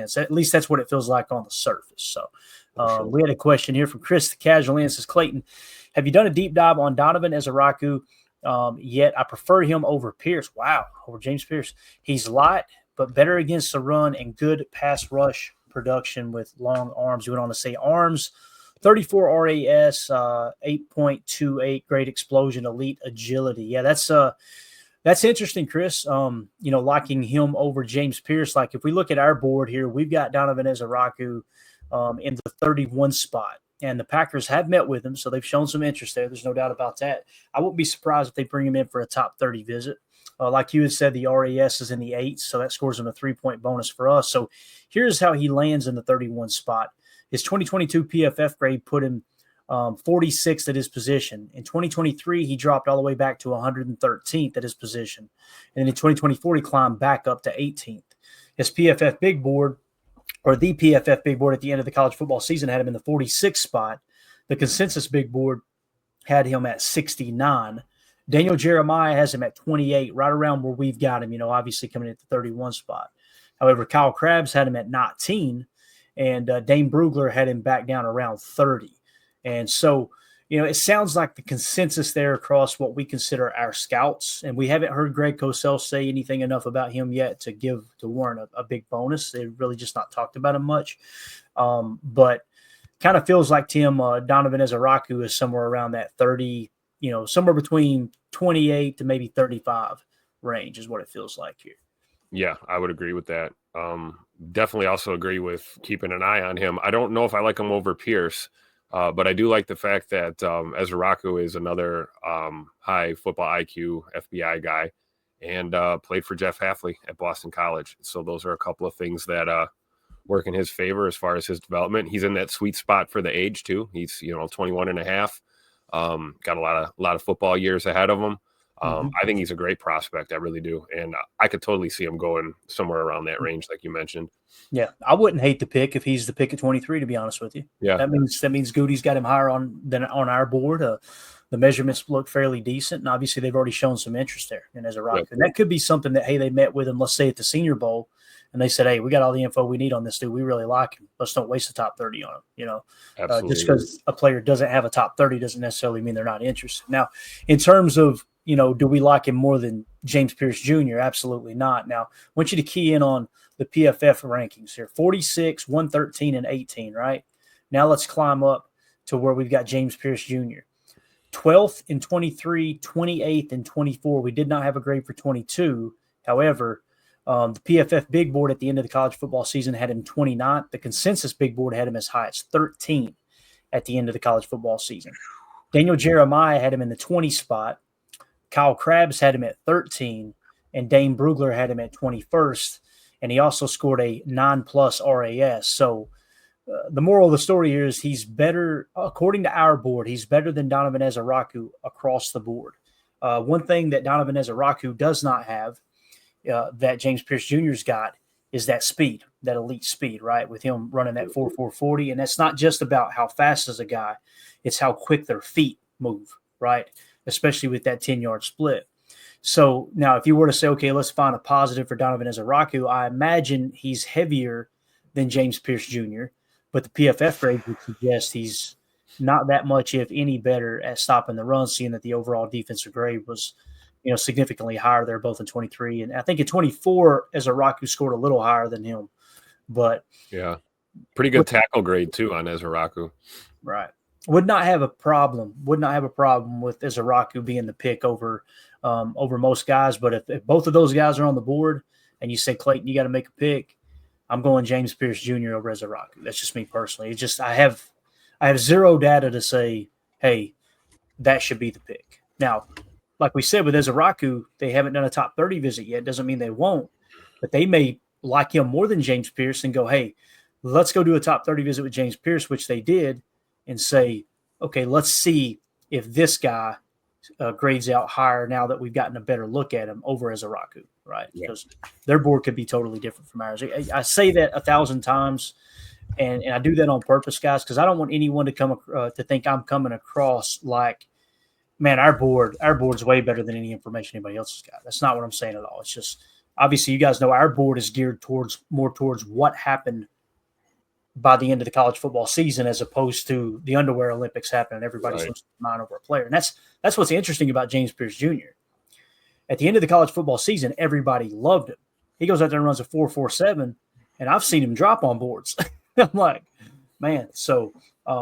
sense. At least that's what it feels like on the surface. So we had a question here from Chris, the casual in, says, Clayton, have you done a deep dive on Donovan Ezeiruaku yet? I prefer him over Pearce. Wow, over James Pearce. He's light, but better against the run and good pass rush production with long arms. You went on to say arms, 34 RAS, 8.28, great explosion, elite agility. Yeah, that's interesting, Chris. Liking him over James Pearce. Like if we look at our board here, we've got Donovan Ezeiruaku in the 31 spot. And the Packers have met with him, so they've shown some interest there. There's no doubt about that. I wouldn't be surprised if they bring him in for a top 30 visit. Like you had said, the RAS is in the 8s, so that scores him a 3-point bonus for us. So here's how he lands in the 31 spot. His 2022 PFF grade put him 46th at his position. In 2023, he dropped all the way back to 113th at his position. And then in 2024, he climbed back up to 18th. His PFF big board, or the PFF big board at the end of the college football season, had him in the 46th spot. The consensus big board had him at 69. Daniel Jeremiah has him at 28, right around where we've got him, obviously coming at the 31 spot. However, Kyle Krabs had him at 19, and Dane Brugler had him back down around 30. And so, it sounds like the consensus there across what we consider our scouts, and we haven't heard Greg Cosell say anything enough about him yet to warrant a big bonus. They've really just not talked about him much. But kind of feels like Donovan Ezeiruaku is somewhere around that 30, somewhere between 28 to maybe 35 range is what it feels like here. Yeah, I would agree with that. Definitely also agree with keeping an eye on him. I don't know if I like him over Pearce. But I do like the fact that Ezeiruaku is another high football IQ FBI guy and played for Jeff Hafley at Boston College. So those are a couple of things that work in his favor as far as his development. He's in that sweet spot for the age too. He's 21 and a half. Got a lot of football years ahead of him. I think he's a great prospect. I really do. And I could totally see him going somewhere around that range, like you mentioned. Yeah, I wouldn't hate the pick if he's the pick at 23, to be honest with you. Yeah. That means Goody's got him higher than on our board. The measurements look fairly decent, and obviously they've already shown some interest there in Ezeiruaku. Yep. And that could be something that, hey, they met with him, let's say at the Senior Bowl, and they said, hey, we got all the info we need on this dude. We really like him. Let's don't waste the top 30 on him, Just because a player doesn't have a top 30 doesn't necessarily mean they're not interested. Now, in terms of, do we like him more than James Pearce Jr.? Absolutely not. Now, I want you to key in on the PFF rankings here, 46, 113, and 18, right? Now let's climb up to where we've got James Pearce Jr. 12th in 23, 28th in 24. We did not have a grade for 22. However, the PFF big board at the end of the college football season had him 29th. The consensus big board had him as high as 13 at the end of the college football season. Daniel Jeremiah had him in the 20 spot. Kyle Krabs had him at 13, and Dane Brugler had him at 21st. And he also scored a 9+ RAS. So the moral of the story here is he's better, according to our board, he's better than Donovan Ezeiruaku across the board. One thing that Donovan Ezeiruaku does not have that James Pearce Jr.'s got is that speed, that elite speed, right? With him running that 4.40. And that's not just about how fast is a guy. It's how quick their feet move, right? Especially with that 10-yard split. So now if you were to say, okay, let's find a positive for Donovan Ezeiruaku, I imagine he's heavier than James Pearce Jr., but the PFF grade would suggest he's not that much, if any, better at stopping the run, seeing that the overall defensive grade was, significantly higher there, both in 23. And I think in 24, Ezeiruaku scored a little higher than him. But yeah, pretty good tackle grade too on Ezeiruaku. Right. Would not have a problem with Ezeiruaku being the pick over most guys. But if both of those guys are on the board and you say, Clayton, you got to make a pick, I'm going James Pearce Jr. over Ezeiruaku. That's just me personally. It's just I have zero data to say, hey, that should be the pick. Now, like we said with Ezeiruaku, they haven't done a top 30 visit yet. Doesn't mean they won't, but they may like him more than James Pearce and go, hey, let's go do a top 30 visit with James Pearce, which they did, and say, okay, let's see if this guy grades out higher now that we've gotten a better look at him over Ezeiruaku, right? Yeah. Because their board could be totally different from ours. I say that 1,000 times, and I do that on purpose, guys, because I don't want anyone to come to think I'm coming across like, man, our board's way better than any information anybody else has got. That's not what I'm saying at all. It's just obviously you guys know our board is geared more towards what happened by the end of the college football season, as opposed to the underwear Olympics happen and everybody's losing their mind over a player. And that's what's interesting about James Pearce Jr. At the end of the college football season, everybody loved him. He goes out there and runs a 4.47, and I've seen him drop on boards. I'm like, man. So